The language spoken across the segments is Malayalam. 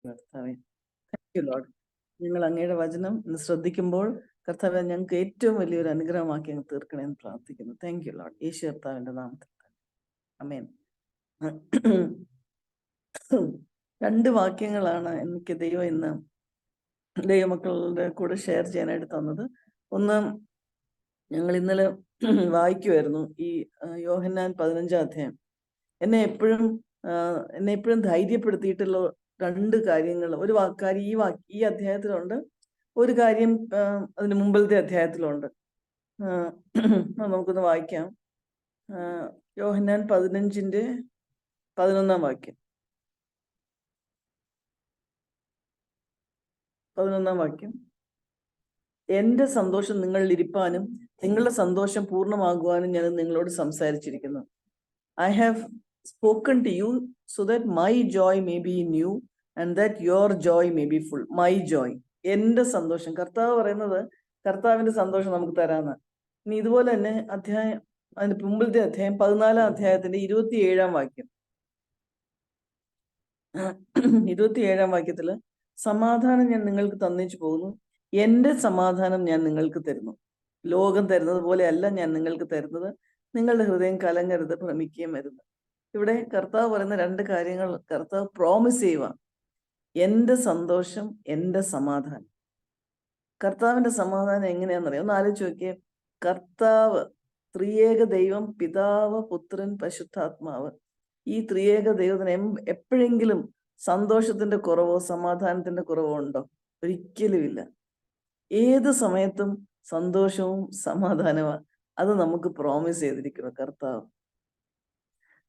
കർത്താവേ, താങ്ക് യു ലോർഡ്. ഞങ്ങൾ അങ്ങയുടെ വചനം ഇന്ന് ശ്രദ്ധിക്കുമ്പോൾ കർത്താവെ ഞങ്ങൾക്ക് ഏറ്റവും വലിയൊരു അനുഗ്രഹമാക്കി അങ്ങ് തീർക്കണമെന്ന് പ്രാർത്ഥിക്കുന്നു. Thank you Lord. യേശു കർത്താവിന്റെ നാമത്തിൽ ആമേൻ. രണ്ട് വാക്യങ്ങളാണ് എനിക്ക് ദൈവം ഇന്ന് ദൈവമക്കളുടെ കൂടെ ഷെയർ ചെയ്യാനായിട്ട് തന്നത്. ഒന്ന്, ഞങ്ങൾ ഇന്നലെ വായിക്കുമായിരുന്നു ഈ യോഹന്നാൻ 15-ാം അധ്യായം. എന്നെ എപ്പോഴും ധൈര്യപ്പെടുത്തിയിട്ടുള്ള രണ്ട് കാര്യങ്ങൾ, ഒരു കാര്യം ഈ അധ്യായത്തിലുണ്ട്, ഒരു കാര്യം അതിന് മുമ്പിലത്തെ അധ്യായത്തിലുണ്ട്. നമുക്കൊന്ന് വായിക്കാം. യോഹന്നാൻ 15-ന്റെ 11-ാം വാക്യം. 11-ാം വാക്യം: എന്റെ സന്തോഷം നിങ്ങളിൽ ഇരിപ്പാനും നിങ്ങളുടെ സന്തോഷം പൂർണ്ണമാകുവാനും ഞാൻ നിങ്ങളോട് സംസാരിച്ചിരിക്കുന്നു. I have spoken to you so that my joy may be in you and that your joy may be full. My joy, എന്റെ സന്തോഷം. കർത്താവ് പറയുന്നത് കർത്താവിന്റെ സന്തോഷം നമുക്ക് തരാന്ന്. ഇനി ഇതുപോലെ തന്നെ അതിന്റെ മുമ്പിലത്തെ അധ്യായം 14-ാം അധ്യായത്തിന്റെ 27-ാം വാക്യം. 27-ാം വാക്യത്തില്, സമാധാനം ഞാൻ നിങ്ങൾക്ക് തന്നേച്ചു പോകുന്നു, എന്റെ സമാധാനം ഞാൻ നിങ്ങൾക്ക് തരുന്നു. ലോകം തരുന്നത് പോലെയല്ല ഞാൻ നിങ്ങൾക്ക് തരുന്നത്. നിങ്ങളുടെ ഹൃദയം കലങ്ങരുത്, ഭ്രമിക്കുകയും വരുന്നത്. ഇവിടെ കർത്താവ് പറയുന്ന രണ്ട് കാര്യങ്ങൾ കർത്താവ് പ്രോമിസ് ചെയ്യുക. എന്റെ സന്തോഷം, എന്റെ സമാധാനം. കർത്താവിന്റെ സമാധാനം എങ്ങനെയാണെന്നറിയാം? ഒന്ന് ആലോചിച്ച് നോക്കിയേ. കർത്താവ് ത്രിയേക ദൈവം, പിതാവ്, പുത്രൻ, പരിശുദ്ധാത്മാവ്, ഈ ത്രിയേക ദൈവത്തിന് എപ്പോഴെങ്കിലും സന്തോഷത്തിന്റെ കുറവോ സമാധാനത്തിന്റെ കുറവോ ഉണ്ടോ? ഒരിക്കലുമില്ല. ഏത് സമയത്തും സന്തോഷവും സമാധാനവും അത് നമുക്ക് പ്രോമിസ് ചെയ്തിരിക്കുന്നു കർത്താവ്.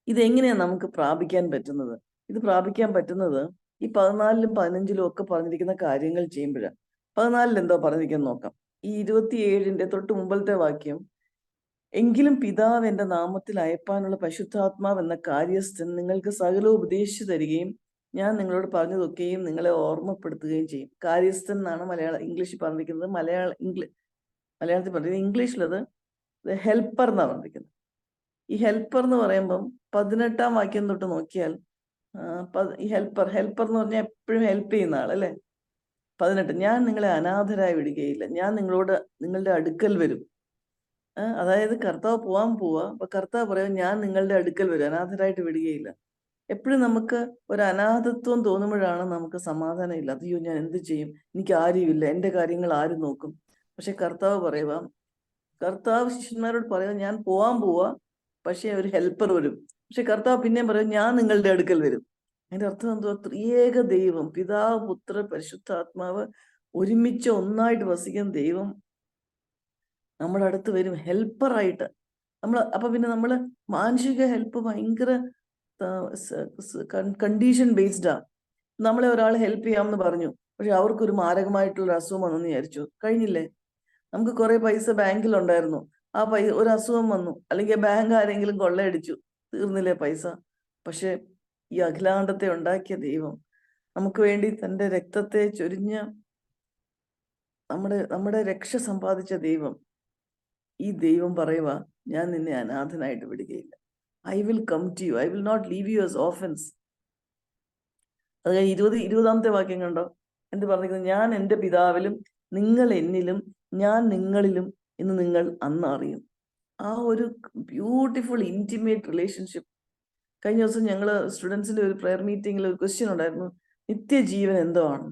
ഇതെങ്ങനെയാണ് നമുക്ക് പ്രാപിക്കാൻ പറ്റുന്നത്? ഇത് പ്രാപിക്കാൻ പറ്റുന്നത് ഈ 14-ലും 15-ലും ഒക്കെ പറഞ്ഞിരിക്കുന്ന കാര്യങ്ങൾ ചെയ്യുമ്പോഴാണ്. 14-ൽ എന്തോ പറഞ്ഞിരിക്കുന്നത് നോക്കാം. ഈ 27-ന്റെ തൊട്ട് മുമ്പത്തെ വാക്യം: എങ്കിലും പിതാവ് എന്റെ നാമത്തിൽ അയപ്പാനുള്ള പരിശുദ്ധാത്മാവ് എന്ന കാര്യസ്ഥൻ നിങ്ങൾക്ക് സകലവും ഉപദേശിച്ചു തരികയും ഞാൻ നിങ്ങളോട് പറഞ്ഞതൊക്കെയും നിങ്ങളെ ഓർമ്മപ്പെടുത്തുകയും ചെയ്യും. കാര്യസ്ഥൻ എന്നാണ് ഇംഗ്ലീഷിൽ പറഞ്ഞിരിക്കുന്നത്. മലയാളത്തിൽ പറഞ്ഞിരിക്കുന്നത്. ഇംഗ്ലീഷിലത് ഹെൽപ്പർ എന്നാണ് പറഞ്ഞിരിക്കുന്നത്. ഈ ഹെൽപ്പർ എന്ന് പറയുമ്പം 18-ാം വാക്യം തൊട്ട് നോക്കിയാൽ ഈ ഹെൽപ്പർ എന്ന് പറഞ്ഞാൽ എപ്പോഴും ഹെൽപ്പ് ചെയ്യുന്ന ആളല്ലേ. 18: ഞാൻ നിങ്ങളെ അനാഥരായി വിടുകയില്ല, ഞാൻ നിങ്ങളുടെ അടുക്കൽ വരും. അതായത് കർത്താവ് പോവാ. അപ്പൊ കർത്താവ് പറയാം, ഞാൻ നിങ്ങളുടെ അടുക്കൽ വരും, അനാഥരായിട്ട് വിടുകയില്ല. എപ്പോഴും നമുക്ക് ഒരു അനാഥത്വം തോന്നുമ്പോഴാണ് നമുക്ക് സമാധാനം ഇല്ല. അയ്യോ, ഞാൻ എന്ത് ചെയ്യും, എനിക്ക് ആരുമില്ല, എൻ്റെ കാര്യങ്ങൾ ആര് നോക്കും? പക്ഷെ കർത്താവ് ശിഷ്യന്മാരോട് പറയുക, ഞാൻ പോവാ, പക്ഷെ ഒരു ഹെൽപ്പർ വരും. പക്ഷെ കർത്താവ് പിന്നെയും പറയും, ഞാൻ നിങ്ങളുടെ അടുക്കൽ വരും. അതിന്റെ അർത്ഥം എന്തുവാ? ത്രിയേക ദൈവം, പിതാവ്, പുത്രൻ, പരിശുദ്ധാത്മാവ് ഒരുമിച്ച് ഒന്നായിട്ട് വസിക്കുന്ന ദൈവം നമ്മുടെ അടുത്ത് വരും ഹെൽപ്പറായിട്ട്. അപ്പൊ പിന്നെ നമ്മള് മാനുഷിക ഹെൽപ്പ് ഭയങ്കര കണ്ടീഷൻ ബേസ്ഡാ. നമ്മളെ ഒരാൾ ഹെൽപ്പ് ചെയ്യാമെന്ന് പറഞ്ഞു, പക്ഷെ അവർക്കൊരു മാരകമായിട്ടുള്ള അസുഖം വന്നെന്ന് വിചാരിച്ചു, കഴിഞ്ഞില്ലേ? നമുക്ക് കുറെ പൈസ ബാങ്കിലുണ്ടായിരുന്നു, ഒരു അസുഖം വന്നു, അല്ലെങ്കിൽ ബാങ്ക് ആരെങ്കിലും കൊള്ളയടിച്ചു, തീർന്നില്ലേ പൈസ? പക്ഷെ ഈ അഖിലാണ്ടത്തെ ഉണ്ടാക്കിയ ദൈവം, നമുക്ക് വേണ്ടി തൻ്റെ രക്തത്തെ ചൊരിഞ്ഞ് നമ്മുടെ രക്ഷ സമ്പാദിച്ച ദൈവം, ഈ ദൈവം പറയുക, ഞാൻ നിന്നെ അനാഥനായിട്ട് വിടുകയില്ല. I will come to you, I will not leave you as orphans. അത് കഴിഞ്ഞ് 20-ാമത്തെ വാക്യം കണ്ടോ? എന്ത് പറഞ്ഞിരിക്കുന്നത്? ഞാൻ എൻ്റെ പിതാവിലും നിങ്ങൾ എന്നിലും ഞാൻ നിങ്ങളിലും എന്ന് നിങ്ങൾ അന്ന് അറിയും. ആ ഒരു ബ്യൂട്ടിഫുൾ ഇന്റിമേറ്റ് റിലേഷൻഷിപ്പ്. കഴിഞ്ഞ ദിവസം ഞങ്ങൾ സ്റ്റുഡൻസിന്റെ ഒരു പ്രെയർ മീറ്റിംഗിൽ ഒരു ക്വസ്റ്റ്യൻ ഉണ്ടായിരുന്നു, നിത്യജീവൻ എന്തോ ആണ്.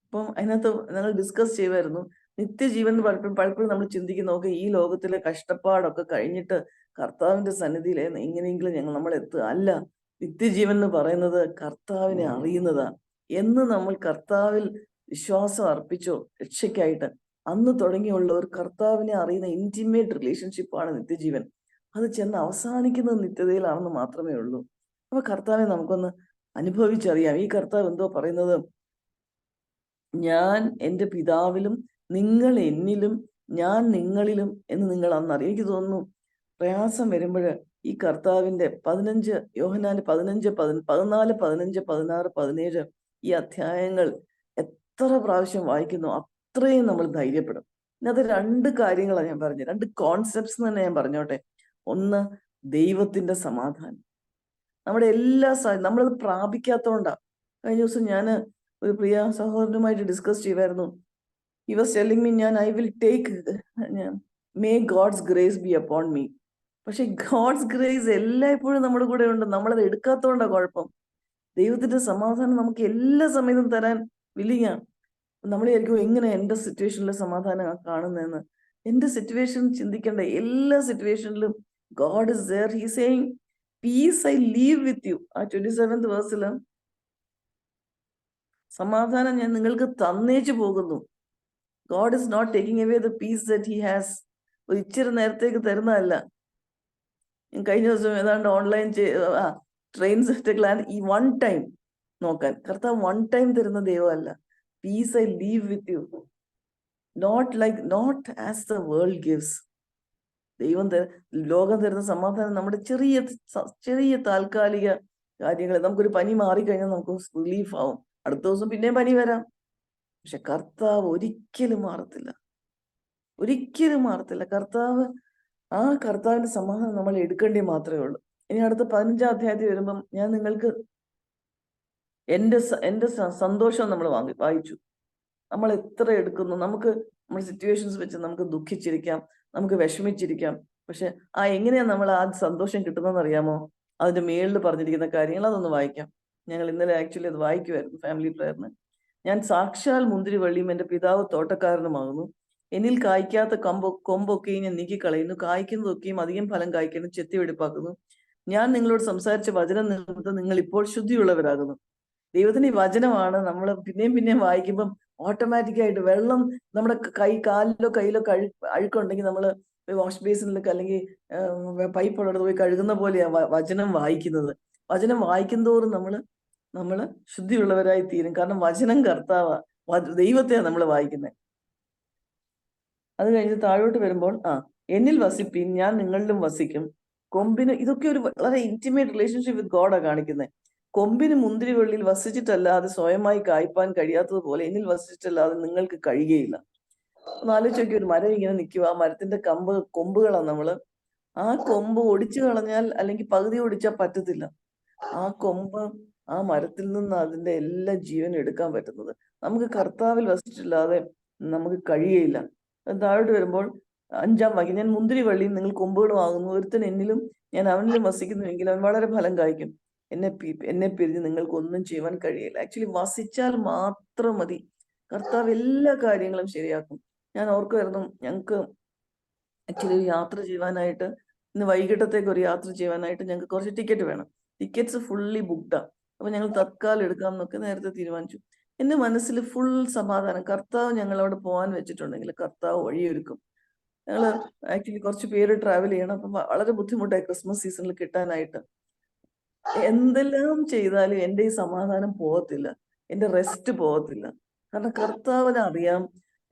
അപ്പം അതിനകത്ത് ഞങ്ങൾ ഡിസ്കസ് ചെയ്യുമായിരുന്നു, നിത്യജീവൻ എന്ന് പലപ്പോഴും നമ്മൾ ചിന്തിക്കുന്ന, നോക്കുക ഈ ലോകത്തിലെ കഷ്ടപ്പാടൊക്കെ കഴിഞ്ഞിട്ട് കർത്താവിന്റെ സന്നിധിയിൽ എങ്ങനെയെങ്കിലും നമ്മൾ എത്തുക. അല്ല, നിത്യജീവൻ എന്ന് പറയുന്നത് കർത്താവിനെ അറിയുന്നതാണ്. എന്ന് നമ്മൾ കർത്താവിൽ വിശ്വാസം അർപ്പിച്ചോ രക്ഷയ്ക്കായിട്ട്, അന്ന് തുടങ്ങിയുള്ള ഒരു കർത്താവിനെ അറിയുന്ന ഇന്റിമേറ്റ് റിലേഷൻഷിപ്പാണ് നിത്യജീവൻ. അത് ചെന്ന് അവസാനിക്കുന്നത് നിത്യതയിലാണെന്ന് മാത്രമേ ഉള്ളൂ. അപ്പൊ കർത്താവിനെ നമുക്കൊന്ന് അനുഭവിച്ചറിയാം. ഈ കർത്താവ് എന്തോ പറയുന്നത്? ഞാൻ എൻ്റെ പിതാവിലും നിങ്ങൾ എന്നിലും ഞാൻ നിങ്ങളിലും എന്ന് നിങ്ങൾ അന്നറിയും. എനിക്ക് തോന്നുന്നു പ്രയാസം വരുമ്പോൾ ഈ കർത്താവിന്റെ 15 യോഹന്നാൻ 15, 14, 15, 16, 17 ഈ അധ്യായങ്ങൾ എത്ര പ്രാവശ്യം വായിക്കുന്നു അത്രയും നമ്മൾ ധൈര്യപ്പെടും. ഇന്നത്തെ രണ്ട് കാര്യങ്ങളാണ് ഞാൻ പറഞ്ഞത്, രണ്ട് കോൺസെപ്റ്റ്സ് തന്നെ ഞാൻ പറഞ്ഞോട്ടെ. ഒന്ന്, ദൈവത്തിന്റെ സമാധാനം. നമ്മളത് പ്രാപിക്കാത്തോണ്ടാ. കഴിഞ്ഞ ദിവസം ഞാൻ ഒരു പ്രിയ സഹോദരനുമായിട്ട് ഡിസ്കസ് ചെയ്യുമായിരുന്നു. He was telling me, I will take, may God's grace be upon me. പക്ഷെ ഗോഡ്സ് ഗ്രേസ് എല്ലായ്പ്പോഴും നമ്മുടെ കൂടെ ഉണ്ട്. നമ്മളത് എടുക്കാത്തതുകൊണ്ടാണ് കുഴപ്പം. ദൈവത്തിന്റെ സമാധാനം നമുക്ക് എല്ലാ സമയത്തും തരാൻ വില്ലിങ്ങാണ്. നമ്മൾ വിചാരിക്കും എങ്ങനെ എൻ്റെ സിറ്റുവേഷനിലെ സമാധാനം കാണുന്നതെന്ന്. എൻ്റെ സിറ്റുവേഷൻ ചിന്തിക്കേണ്ട, എല്ലാ സിറ്റുവേഷനിലും God is there. He saying peace I leave with you. ആ 27th വേഴ്സില് സമാധാനം ഞാൻ നിങ്ങൾക്ക് തന്നേച്ചു പോകുന്നു. God is not taking away the peace that he has. ഒരു ഇച്ചിരി നേരത്തേക്ക് തരുന്നതല്ല. കഴിഞ്ഞ ദിവസം ഏതാണ്ട് ഓൺലൈൻ ട്രെയിൻസ് ഈ വൺ ടൈം നോക്കാൻ, കർത്താവ് വൺ ടൈം തരുന്ന ദൈവമല്ല. Peace I leave with you, not as the world gives. ദൈവം ലോകം തരുന്ന സമാധാനം നമ്മുടെ ചെറിയ താൽക്കാലിക കാര്യങ്ങൾ. നമുക്കൊരു പനി മാറിക്കഴിഞ്ഞാൽ നമുക്ക് റിലീഫ് ആവും, അടുത്ത ദിവസം പിന്നെയും പനി വരാം. പക്ഷെ കർത്താവ് ഒരിക്കലും മാറത്തില്ല, ഒരിക്കലും മാറത്തില്ല. കർത്താവിന്റെ സമാധാനം നമ്മൾ എടുക്കേണ്ടി മാത്രമേ ഉള്ളൂ. ഇനി അടുത്ത 15ാം അധ്യായത്തിൽ വരുമ്പം ഞാൻ നിങ്ങൾക്ക് എന്റെ സന്തോഷം നമ്മൾ വായിച്ചു. നമ്മൾ എത്ര എടുക്കുന്നു. നമ്മുടെ സിറ്റുവേഷൻസ് വെച്ച് നമുക്ക് ദുഃഖിച്ചിരിക്കാം, നമുക്ക് വിഷമിച്ചിരിക്കാം. പക്ഷെ എങ്ങനെയാ നമ്മൾ ആ സന്തോഷം കിട്ടുന്നതെന്ന് അറിയാമോ? അതിന്റെ മേളിൽ പറഞ്ഞിരിക്കുന്ന കാര്യങ്ങൾ അതൊന്ന് വായിക്കാം. ഞങ്ങൾ ഇന്നലെ ആക്ച്വലി അത് വായിക്കുമായിരുന്നു ഫാമിലി പ്രയറിന്. ഞാൻ സാക്ഷാൽ മുന്തിരിവള്ളിയും എൻ്റെ പിതാവ് തോട്ടക്കാരനുമാകുന്നു. എന്നിൽ കായ്ക്കാത്ത കൊമ്പൊക്കെയും ഞാൻ നീക്കിക്കളയുന്നു, കായ്ക്കുന്നതൊക്കെയും അധികം ഫലം കായ്ക്കുന്നു, ചെത്തിവെടിപ്പാക്കുന്നു. ഞാൻ നിങ്ങളോട് സംസാരിച്ച വചനം നിമിത്തം നിങ്ങൾ ഇപ്പോൾ ശുദ്ധിയുള്ളവരാകുന്നു. ദൈവത്തിന്റെ ഈ വചനമാണ് നമ്മൾ പിന്നെയും വായിക്കുമ്പം ഓട്ടോമാറ്റിക്കായിട്ട് വെള്ളം നമ്മുടെ കാലിലോ കയ്യിലോ അഴുക്കുണ്ടെങ്കിൽ നമ്മൾ വാഷ് ബേസിനിലൊക്കെ അല്ലെങ്കിൽ പൈപ്പ് ഉള്ളിടത്ത് പോയി കഴുകുന്ന പോലെയാണ് വചനം വായിക്കുന്നത്. വചനം വായിക്കുന്തോറും നമ്മള് ശുദ്ധിയുള്ളവരായി തീരും. കാരണം വചനം കർത്താവാ, ദൈവത്തെയാണ് നമ്മൾ വായിക്കുന്നത്. അത് കഴിഞ്ഞ് താഴോട്ട് വരുമ്പോൾ എന്നിൽ വസിപ്പീൻ, ഞാൻ നിങ്ങളിലും വസിക്കും. കൊമ്പിന്, ഇതൊക്കെ ഒരു വളരെ ഇന്റിമേറ്റ് റിലേഷൻഷിപ്പ് വിത്ത് ഗോഡാണ് കാണിക്കുന്നത്. കൊമ്പിന് മുന്തിരിവള്ളിയിൽ വസിച്ചിട്ടല്ലാതെ സ്വയമായി കായ്പാൻ കഴിയാത്തതുപോലെ എന്നിൽ വസിച്ചിട്ടല്ലാതെ നിങ്ങൾക്ക് കഴിയുകയില്ല. ഒന്ന് ആലോചിച്ച് നോക്കി, ഒരു മരം ഇങ്ങനെ നിൽക്കുക, ആ മരത്തിന്റെ കൊമ്പുകളാണ് ആ കൊമ്പ് ഒടിച്ചു കളഞ്ഞാൽ അല്ലെങ്കിൽ പകുതി ഒടിച്ചാൽ പറ്റത്തില്ല. ആ കൊമ്പ്, ആ മരത്തിൽ നിന്ന് അതിന്റെ എല്ലാ ജീവനും എടുക്കാൻ പറ്റുന്നത്. നമുക്ക് കർത്താവിൽ വസിച്ചിട്ടില്ലാതെ നമുക്ക് കഴിയുകയില്ല. താഴോട്ട് വരുമ്പോൾ 5ാം വാക്യം, ഞാൻ മുന്തിരിവള്ളിയും നിങ്ങൾ കൊമ്പുകളും ആകുന്നു. ഒരുത്തൻ എന്നിലും ഞാൻ അവനിലും വസിക്കുന്നുവെങ്കിൽ അവൻ വളരെ ഫലം കായ്ക്കും. എന്നെ പിരിഞ്ഞ് നിങ്ങൾക്ക് ഒന്നും ചെയ്യുവാൻ കഴിയില്ല. ആക്ച്വലി വസിച്ചാൽ മാത്രം മതി. കർത്താവ് എല്ലാ കാര്യങ്ങളും ശരിയാക്കും. ഞാൻ ഓർക്കുമായിരുന്നു, ഞങ്ങൾക്ക് ആക്ച്വലി ഒരു യാത്ര ചെയ്യുവാനായിട്ട്, ഇന്ന് വൈകിട്ടത്തേക്ക് ഒരു യാത്ര ചെയ്യുവാനായിട്ട് ഞങ്ങൾക്ക് കുറച്ച് ടിക്കറ്റ് വേണം. ടിക്കറ്റ്സ് ഫുള്ളി ബുക്ക്ഡാണ്. അപ്പൊ ഞങ്ങൾ തത്കാലം എടുക്കാം എന്നൊക്കെ നേരത്തെ തീരുമാനിച്ചു. എന്റെ മനസ്സിൽ ഫുൾ സമാധാനം. കർത്താവ് ഞങ്ങളവിടെ പോകാൻ വെച്ചിട്ടുണ്ടെങ്കിൽ കർത്താവ് വഴിയൊരുക്കും. ഞങ്ങള് ആക്ച്വലി കുറച്ച് പേര് ട്രാവൽ ചെയ്യണം. അപ്പം വളരെ ബുദ്ധിമുട്ടായി ക്രിസ്മസ് സീസണിൽ കിട്ടാനായിട്ട്. എന്തെല്ലാം ചെയ്താലും എൻ്റെ ഈ സമാധാനം പോകത്തില്ല, എൻ്റെ റെസ്റ്റ് പോകത്തില്ല. കാരണം കർത്താവിനെ അറിയാം.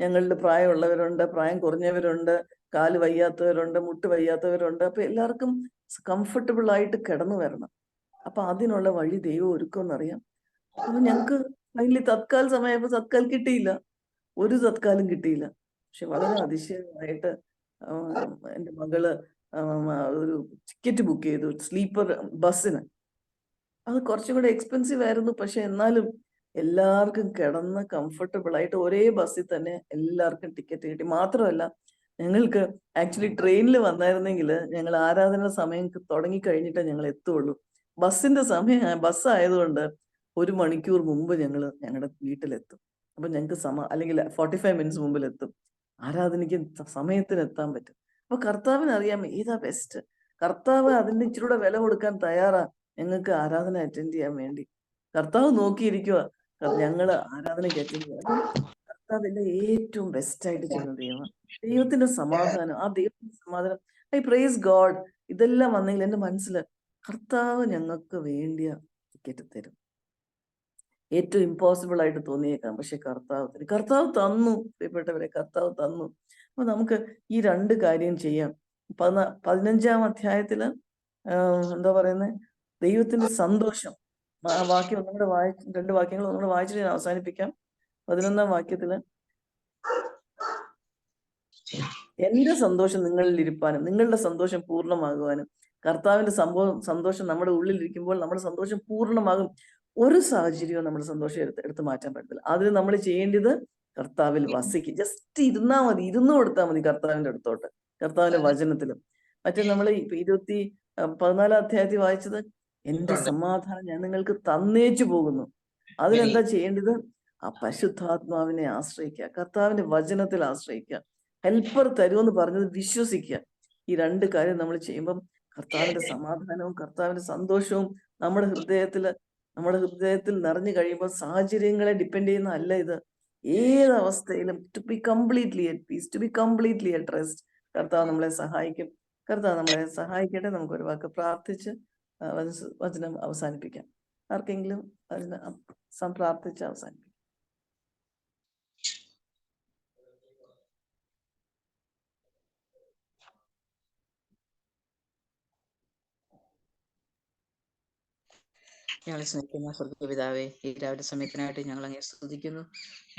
ഞങ്ങളുടെ പ്രായമുള്ളവരുണ്ട്, പ്രായം കുറഞ്ഞവരുണ്ട്, കാല് വയ്യാത്തവരുണ്ട്, മുട്ട് വയ്യാത്തവരുണ്ട്. അപ്പൊ എല്ലാവർക്കും കംഫർട്ടബിൾ ആയിട്ട് കിടന്നു വരണം. അപ്പൊ അതിനുള്ള വഴി ദൈവം ഒരുക്കുമെന്നറിയാം. അപ്പൊ ഞങ്ങക്ക് ഫൈനലി തത്കാൽ സമയമായപ്പോ തത്കാൽ കിട്ടിയില്ല, ഒരു തത്കാലും കിട്ടിയില്ല. പക്ഷെ വളരെ അതിശയമായിട്ട് എൻ്റെ മകള് ഒരു ടിക്കറ്റ് ബുക്ക് ചെയ്തു, സ്ലീപ്പർ ബസ്സിന്. അത് കുറച്ചും കൂടെ എക്സ്പെൻസീവ് ആയിരുന്നു. പക്ഷെ എന്നാലും എല്ലാവർക്കും കിടന്ന് കംഫർട്ടബിൾ ആയിട്ട് ഒരേ ബസ്സിൽ തന്നെ എല്ലാവർക്കും ടിക്കറ്റ് കിട്ടി. മാത്രമല്ല, ഞങ്ങൾക്ക് ആക്ച്വലി ട്രെയിനിൽ വന്നായിരുന്നെങ്കിൽ ഞങ്ങൾ ആരാധന സമയം തുടങ്ങി കഴിഞ്ഞിട്ടേ ഞങ്ങൾ എത്തുള്ളൂ. ബസ് ആയതുകൊണ്ട് 1 മണിക്കൂർ മുമ്പ് ഞങ്ങളുടെ വീട്ടിലെത്തും. അപ്പൊ ഞങ്ങൾക്ക് അല്ലെങ്കിൽ 45 മിനിറ്റ്സ് മുമ്പിലെത്തും. ആരാധനയ്ക്ക് സമയത്തിന് എത്താൻ പറ്റും. അപ്പൊ കർത്താവിന് അറിയാം ഏതാ ബെസ്റ്റ്. കർത്താവ് അതിന്റെ ഇച്ചിരൂടെ വില കൊടുക്കാൻ തയ്യാറാ ഞങ്ങൾക്ക് ആരാധന അറ്റൻഡ് ചെയ്യാൻ വേണ്ടി. കർത്താവ് നോക്കിയിരിക്കുക ഞങ്ങള് ആരാധനയ്ക്ക് അറ്റൻഡ് ചെയ്യാം. അപ്പം കർത്താവിന്റെ ഏറ്റവും ബെസ്റ്റ് ആയിട്ട് ചെയ്യുന്ന ദൈവം. ദൈവത്തിന്റെ സമാധാനം, ആ ദൈവത്തിന്റെ സമാധാനം, ഐ പ്രൈസ് ഗോഡ്. ഇതെല്ലാം വന്നെങ്കിൽ എന്റെ മനസ്സിൽ കർത്താവ് ഞങ്ങൾക്ക് വേണ്ടിയ ടിക്കറ്റ് തരും. ഏറ്റവും ഇമ്പോസിബിൾ ആയിട്ട് തോന്നിയേക്കാം, പക്ഷെ കർത്താവ് തന്നു. പ്രിയപ്പെട്ടവരെ, കർത്താവ് തന്നു. അപ്പൊ നമുക്ക് ഈ 2 കാര്യം ചെയ്യാം. 15ാം അധ്യായത്തില് എന്താ പറയുന്നത്, ദൈവത്തിന്റെ സന്തോഷം. ആ വാക്യം ഒന്നുകൂടെ 2 വാക്യങ്ങൾ ഒന്നുകൂടെ വായിച്ചിട്ട് ഞാൻ അവസാനിപ്പിക്കാം. 11ാം വാക്യത്തില്, എന്റെ സന്തോഷം നിങ്ങളിൽ ഇരിപ്പാനും നിങ്ങളുടെ സന്തോഷം പൂർണ്ണമാകുവാനും. കർത്താവിന്റെ സന്തോഷം നമ്മുടെ ഉള്ളിൽ ഇരിക്കുമ്പോൾ നമ്മുടെ സന്തോഷം പൂർണ്ണമാകും. ഒരു സാഹചര്യവും നമ്മൾ സന്തോഷം എടുത്ത് മാറ്റാൻ പറ്റത്തില്ല. അതിന് നമ്മൾ ചെയ്യേണ്ടത് കർത്താവിൽ വസിക്കും. ജസ്റ്റ് ഇരുന്നാ മതി, ഇരുന്ന് കൊടുത്താൽ മതി കർത്താവിന്റെ അടുത്തോട്ട്, കർത്താവിന്റെ വചനത്തിലും. മറ്റേ നമ്മൾ 14 അധ്യായത്തിൽ വായിച്ചത്, എന്റെ സമാധാനം ഞാൻ നിങ്ങൾക്ക് തന്നേച്ചു പോകുന്നു. അതിനെന്താ ചെയ്യേണ്ടത്? ആ പരിശുദ്ധാത്മാവിനെ ആശ്രയിക്കുക, കർത്താവിന്റെ വചനത്തിൽ ആശ്രയിക്കുക. ഹെൽപ്പർ തരുമെന്ന് പറഞ്ഞത് വിശ്വസിക്കുക. ഈ 2 കാര്യം നമ്മൾ ചെയ്യുമ്പം കർത്താവിന്റെ സമാധാനവും കർത്താവിന്റെ സന്തോഷവും നമ്മുടെ ഹൃദയത്തിൽ നിറഞ്ഞു കഴിയുമ്പോൾ സാഹചര്യങ്ങളെ ഡിപ്പെൻഡ് ചെയ്യുന്ന അല്ല ഇത്. ഏത് അവസ്ഥയിലും to be completely at peace, to be completely at rest. കർത്താവ് നമ്മളെ സഹായിക്കും. കർത്താവ് നമ്മളെ സഹായിക്കട്ടെ. നമുക്കൊരു വാക്ക് പ്രാർത്ഥിച്ച് വചനം അവസാനിപ്പിക്കാം. ആർക്കെങ്കിലും പ്രാർത്ഥിച്ച് അവസാനിപ്പിക്കാം. ഞങ്ങളെ സ്നേഹിക്കുന്ന സ്വർഗ്ഗപിതാവേ, ഈ രാവിലെ സമയത്തിനായിട്ട് ഞങ്ങൾ അങ്ങേ സ്തുതിക്കുന്നു.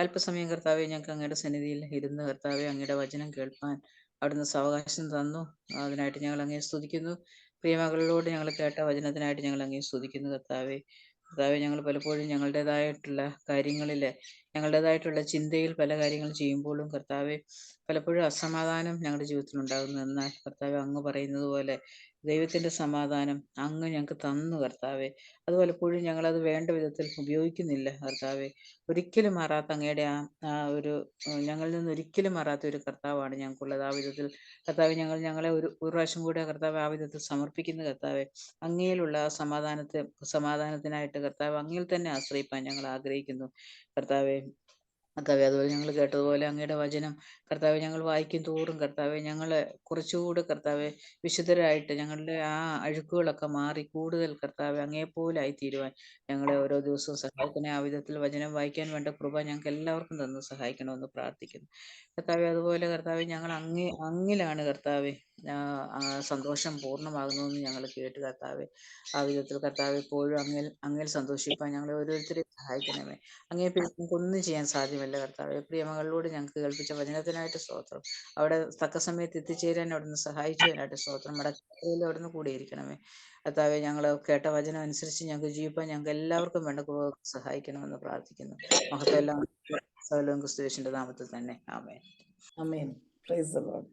അല്പസമയം കർത്താവെ ഞങ്ങൾക്ക് അങ്ങയുടെ സന്നിധിയിൽ ഇരുന്ന് കർത്താവെ അങ്ങയുടെ വചനം കേൾപ്പാൻ അവിടുന്ന് സാവകാശം തന്നു. അതിനായിട്ട് ഞങ്ങൾ അങ്ങേ സ്തുതിക്കുന്നു. പ്രിയമകളിലൂടെ ഞങ്ങൾ കേട്ട വചനത്തിനായിട്ട് ഞങ്ങൾ അങ്ങേ സ്തുതിക്കുന്നു. കർത്താവെ ഞങ്ങൾ പലപ്പോഴും ഞങ്ങളുടേതായിട്ടുള്ള കാര്യങ്ങളിൽ, ഞങ്ങളുടേതായിട്ടുള്ള ചിന്തയിൽ പല കാര്യങ്ങൾ ചെയ്യുമ്പോഴും കർത്താവെ പലപ്പോഴും അസമാധാനം ഞങ്ങളുടെ ജീവിതത്തിൽ ഉണ്ടാകുന്നു. എന്നാൽ കർത്താവെ അങ്ങ് പറയുന്നത് പോലെ ദൈവത്തിന്റെ സമാധാനം അങ്ങ് ഞങ്ങൾക്ക് തന്നു കർത്താവെ. അത് പലപ്പോഴും ഞങ്ങളത് വേണ്ട വിധത്തിൽ ഉപയോഗിക്കുന്നില്ല കർത്താവെ. ഒരിക്കലും മാറാത്ത അങ്ങയുടെ ആ ഒരു ഞങ്ങളിൽ നിന്ന് ഒരിക്കലും മാറാത്ത ഒരു കർത്താവാണ് ഞങ്ങൾക്കുള്ളത്. ആ വിധത്തിൽ കർത്താവ് ഞങ്ങളെ ഒരു പ്രാവശ്യം കൂടെ കർത്താവ് ആ വിധത്തിൽ സമർപ്പിക്കുന്ന കർത്താവെ. അങ്ങയിലുള്ള ആ സമാധാനത്തിനായിട്ട് കർത്താവ് അങ്ങയിൽ തന്നെ ആശ്രയിപ്പാൻ ഞങ്ങൾ ആഗ്രഹിക്കുന്നു കർത്താവെ. അതുപോലെ ഞങ്ങൾ കേട്ടതുപോലെ അങ്ങയുടെ വചനം കർത്താവെ ഞങ്ങൾ വായിക്കും തോറും കർത്താവെ ഞങ്ങളെ കുറച്ചുകൂടെ കർത്താവെ വിശുദ്ധരായിട്ട് ഞങ്ങളുടെ ആ അഴുക്കുകളൊക്കെ മാറി കൂടുതൽ കർത്താവെ അങ്ങേപ്പോലെ ആയിത്തീരുവാൻ ഞങ്ങളെ ഓരോ ദിവസവും സഹായിക്കണേ. ആ വിധത്തിൽ വചനം വായിക്കാൻ വേണ്ട കൃപ ഞങ്ങൾക്ക് എല്ലാവർക്കും തന്ന് സഹായിക്കണമെന്ന് പ്രാർത്ഥിക്കുന്നു കർത്താവെ. അതുപോലെ കർത്താവെ ഞങ്ങൾ അങ്ങിലാണ് കർത്താവെ ആ സന്തോഷം പൂർണ്ണമാകുന്നതെന്ന് ഞങ്ങൾ കേട്ട് കർത്താവെ. ആ വിധത്തിൽ കർത്താവ് എപ്പോഴും അങ്ങേൽ സന്തോഷിപ്പാൻ ഞങ്ങളെ ഓരോരുത്തരെയും സഹായിക്കണമേ. അങ്ങേ ഒന്നും ചെയ്യാൻ സാധ്യമല്ല കർത്താവെ. പ്രിയമകളിലൂടെ ഞങ്ങൾക്ക് കേൾപ്പിച്ച വചനത്തിനായിട്ട് സ്തോത്രം. അവിടെ തക്ക സമയത്ത് എത്തിച്ചേരാൻ അവിടുന്ന് സഹായിച്ചതിനായിട്ട് സ്തോത്രം. മടക്കയിൽ അവിടുന്ന് കൂടിയിരിക്കണമേ കർത്താവെ. ഞങ്ങൾ കേട്ട വചനം അനുസരിച്ച് ഞങ്ങൾക്ക് ജീവിപ്പാൻ ഞങ്ങൾക്ക് എല്ലാവർക്കും വേണ്ട സഹായിക്കണമെന്ന് പ്രാർത്ഥിക്കുന്നു. മഹത്വം എല്ലാം ക്രിസ്തുയേശുവിന്റെ നാമത്തിൽ തന്നെ. ആമേൻ. ആമേൻ. Praise the Lord.